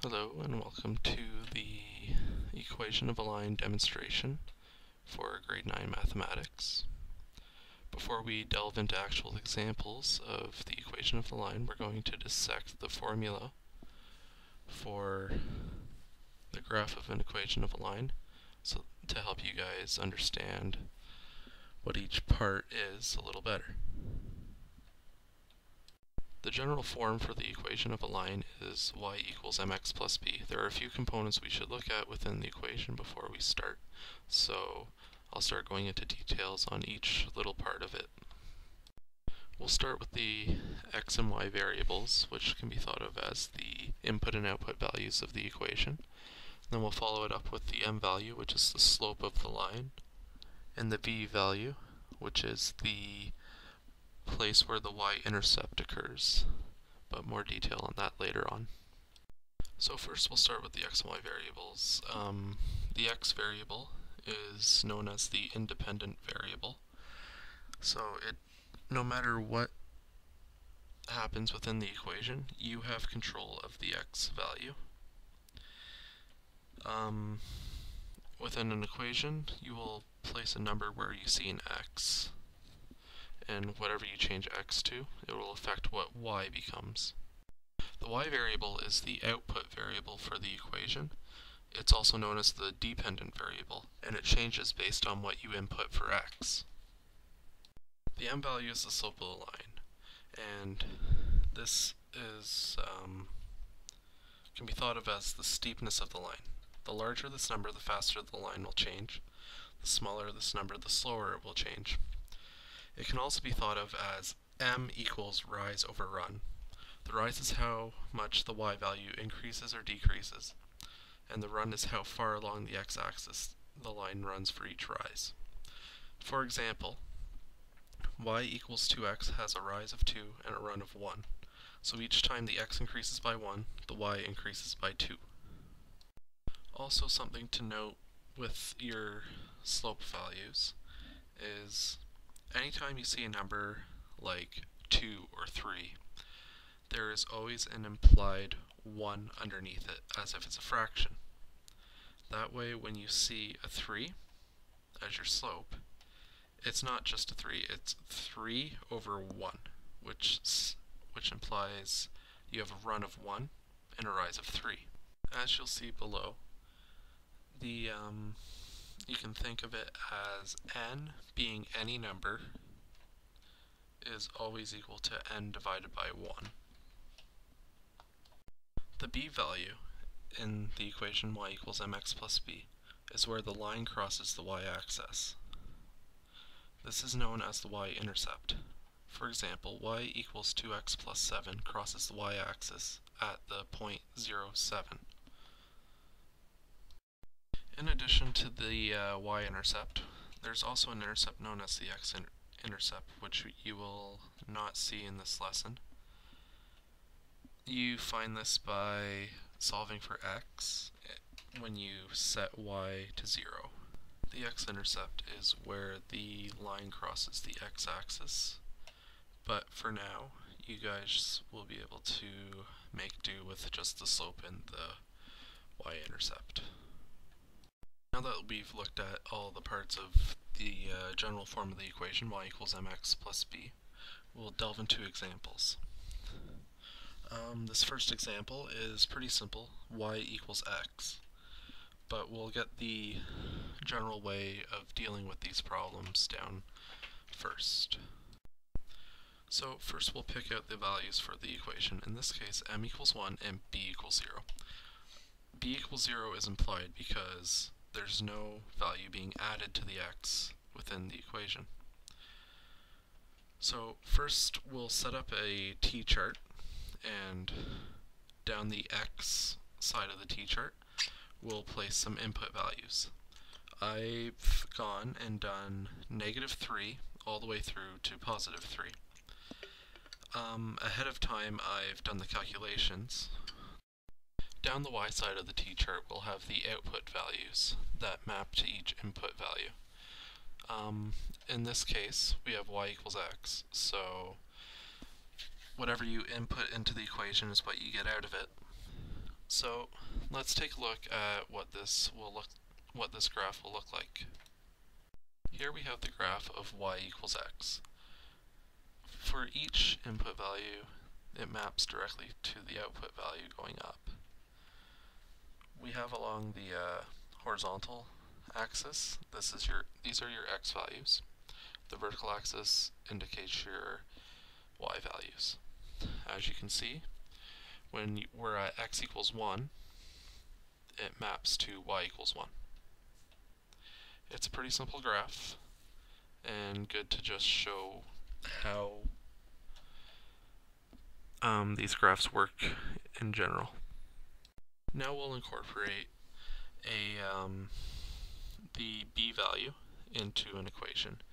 Hello and welcome to the equation of a line demonstration for grade 9 mathematics. Before we delve into actual examples of the equation of the line, we're going to dissect the formula for the graph of an equation of a line, so to help you guys understand what each part is a little better. The general form for the equation of a line is y equals mx plus b. There are a few components we should look at within the equation before we start, so I'll start going into details on each little part of it. We'll start with the x and y variables, which can be thought of as the input and output values of the equation. Then we'll follow it up with the m value, which is the slope of the line, and the v value, which is the place where the y-intercept occurs, but more detail on that later on. So first we'll start with the x and y variables. The x variable is known as the independent variable. So no matter what happens within the equation, you have control of the x value. Within an equation, you will place a number where you see an x, and whatever you change x to, it will affect what y becomes. The y variable is the output variable for the equation. It's also known as the dependent variable, and it changes based on what you input for x. The m value is the slope of the line, and this is can be thought of as the steepness of the line. The larger this number, the faster the line will change. The smaller this number, the slower it will change. It can also be thought of as m equals rise over run. The rise is how much the y value increases or decreases, and the run is how far along the x-axis the line runs for each rise. For example, y equals 2x has a rise of 2 and a run of 1. So each time the x increases by 1, the y increases by 2. Also, something to note with your slope values is anytime you see a number like 2 or 3, there is always an implied 1 underneath it, as if it's a fraction. That way, when you see a 3 as your slope, it's not just a 3, it's 3 over 1, which implies you have a run of 1 and a rise of 3. As you'll see below, you can think of it as n being any number is always equal to n divided by 1. The b value in the equation y equals mx plus b is where the line crosses the y-axis. This is known as the y-intercept. For example, y equals 2x plus 7 crosses the y-axis at the point 0, 7. In addition to the y-intercept, there's also an intercept known as the x-intercept, which you will not see in this lesson. You find this by solving for x when you set y to 0. The x-intercept is where the line crosses the x-axis, but for now, you guys will be able to make do with just the slope and the y-intercept. Now that we've looked at all the parts of the general form of the equation, y equals mx plus b, we'll delve into examples. This first example is pretty simple, y equals x, but we'll get the general way of dealing with these problems down first. So first we'll pick out the values for the equation. In this case, m equals 1 and b equals 0. b equals 0 is implied because there's no value being added to the x within the equation. So first we'll set up a t-chart, and down the x side of the t-chart we'll place some input values. I've gone and done -3 all the way through to +3. Ahead of time I've done the calculations. Down the y side of the t-chart we'll have the output values that map to each input value. In this case we have y equals x, so whatever you input into the equation is what you get out of it. So let's take a look at what this graph will look like. Here we have the graph of y equals x. For each input value, it maps directly to the output value going up. We have along the horizontal axis, these are your x values. The vertical axis indicates your y values. As you can see, when we're at x equals 1, it maps to y equals 1. It's a pretty simple graph, and good to just show how these graphs work in general. Now we'll incorporate the b value into an equation.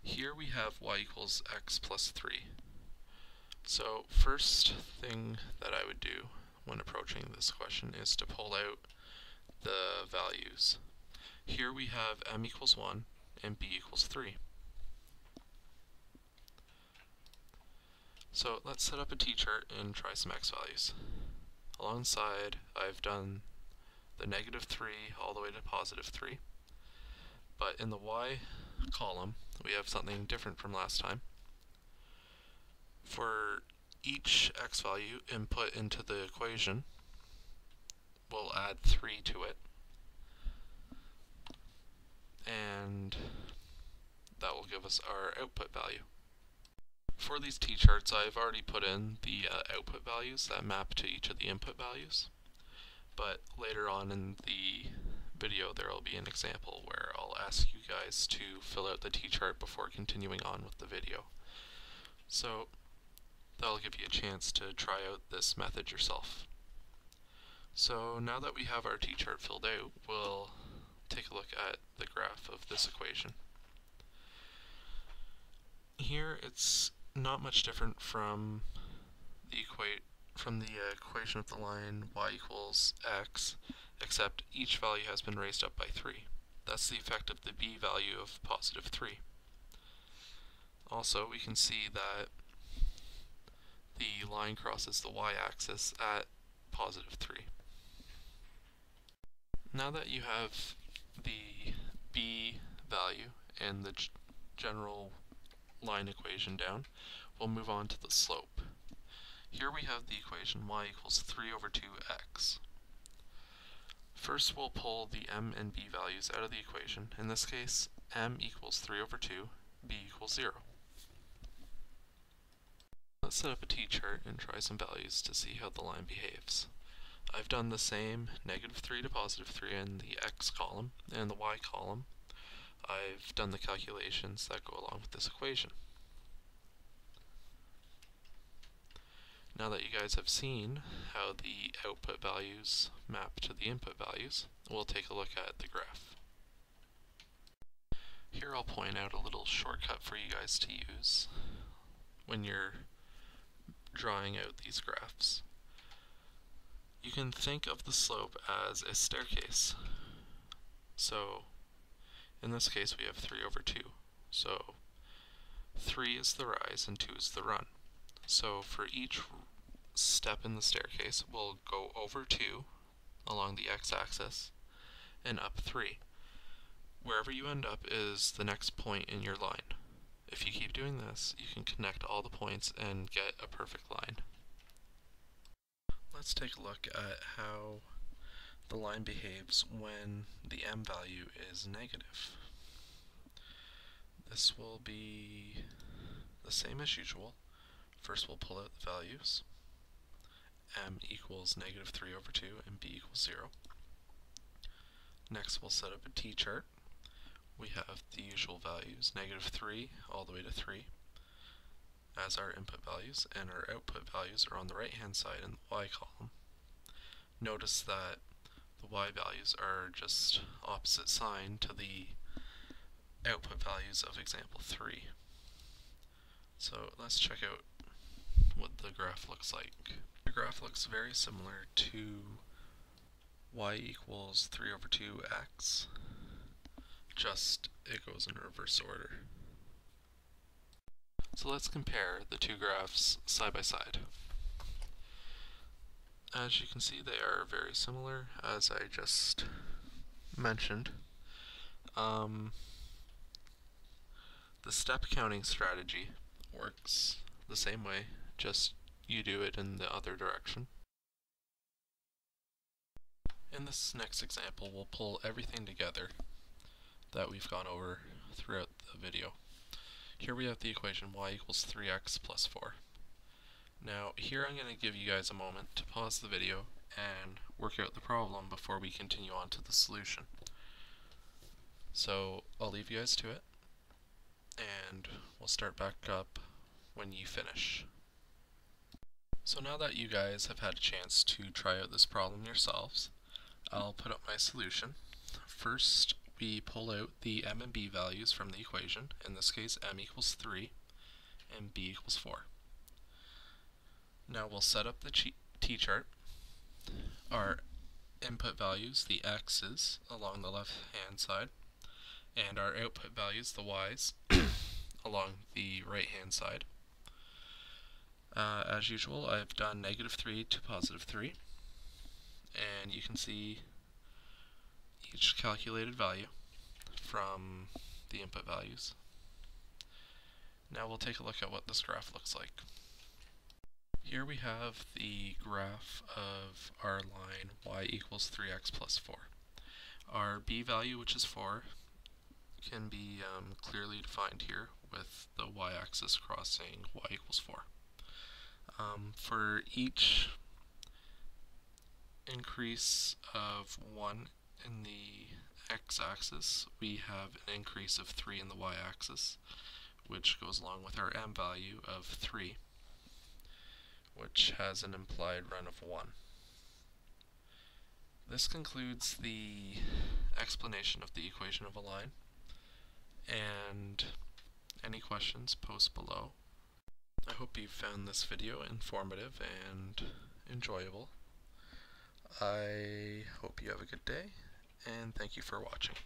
Here we have y equals x plus 3. So first thing that I would do when approaching this question is to pull out the values. Here we have m equals 1 and b equals 3. So let's set up a t-chart and try some x values. Alongside, I've done the -3 all the way to +3. But in the y column, we have something different from last time. For each x value input into the equation, we'll add 3 to it. And that will give us our output value. For these t-charts, I've already put in the output values that map to each of the input values. But later on in the video, there will be an example where I'll ask you guys to fill out the t-chart before continuing on with the video. So that'll give you a chance to try out this method yourself. So now that we have our t-chart filled out, we'll take a look at the graph of this equation. Here it's not much different from the equation of the line y equals x, except each value has been raised up by 3. That's the effect of the b value of +3. Also, we can see that the line crosses the y-axis at +3. Now that you have the b value and the general line equation down, we'll move on to the slope. Here we have the equation y equals 3/2x. First we'll pull the m and b values out of the equation. In this case, m equals 3/2, b equals 0. Let's set up a t-chart and try some values to see how the line behaves. I've done the same, -3 to +3 in the x column, and the y column I've done the calculations that go along with this equation. Now that you guys have seen how the output values map to the input values, we'll take a look at the graph. Here I'll point out a little shortcut for you guys to use when you're drawing out these graphs. You can think of the slope as a staircase. So in this case we have 3/2. So 3 is the rise and 2 is the run. So for each step in the staircase, we'll go over 2 along the x-axis and up 3. Wherever you end up is the next point in your line. If you keep doing this, you can connect all the points and get a perfect line. Let's take a look at how the line behaves when the m value is negative. This will be the same as usual. First we'll pull out the values. M equals -3/2 and b equals 0. Next we'll set up a t-chart. We have the usual values, -3 all the way to 3 as our input values, and our output values are on the right hand side in the y column. Notice that the y values are just opposite sign to the output values of example 3. So let's check out what the graph looks like. The graph looks very similar to y equals 3/2x, just it goes in reverse order. So let's compare the two graphs side by side. As you can see, they are very similar, as I just mentioned. The step counting strategy works the same way, just you do it in the other direction. In this next example, we'll pull everything together that we've gone over throughout the video. Here we have the equation y equals 3x plus 4. Now, here I'm going to give you guys a moment to pause the video and work out the problem before we continue on to the solution. So, I'll leave you guys to it, and we'll start back up when you finish. So now that you guys have had a chance to try out this problem yourselves, I'll put up my solution. First, we pull out the m and b values from the equation. In this case, m equals 3 and b equals 4. Now we'll set up the t-chart. Our input values, the x's, along the left-hand side, and our output values, the y's, along the right-hand side. As usual, I've done -3 to +3, and you can see each calculated value from the input values. Now we'll take a look at what this graph looks like. Here we have the graph of our line y equals 3x plus 4. Our b value, which is 4, can be clearly defined here with the y-axis crossing y equals 4. For each increase of 1 in the x-axis, we have an increase of 3 in the y-axis, which goes along with our m value of 3, which has an implied run of 1. This concludes the explanation of the equation of a line, and any questions, post below. I hope you found this video informative and enjoyable. I hope you have a good day, and thank you for watching.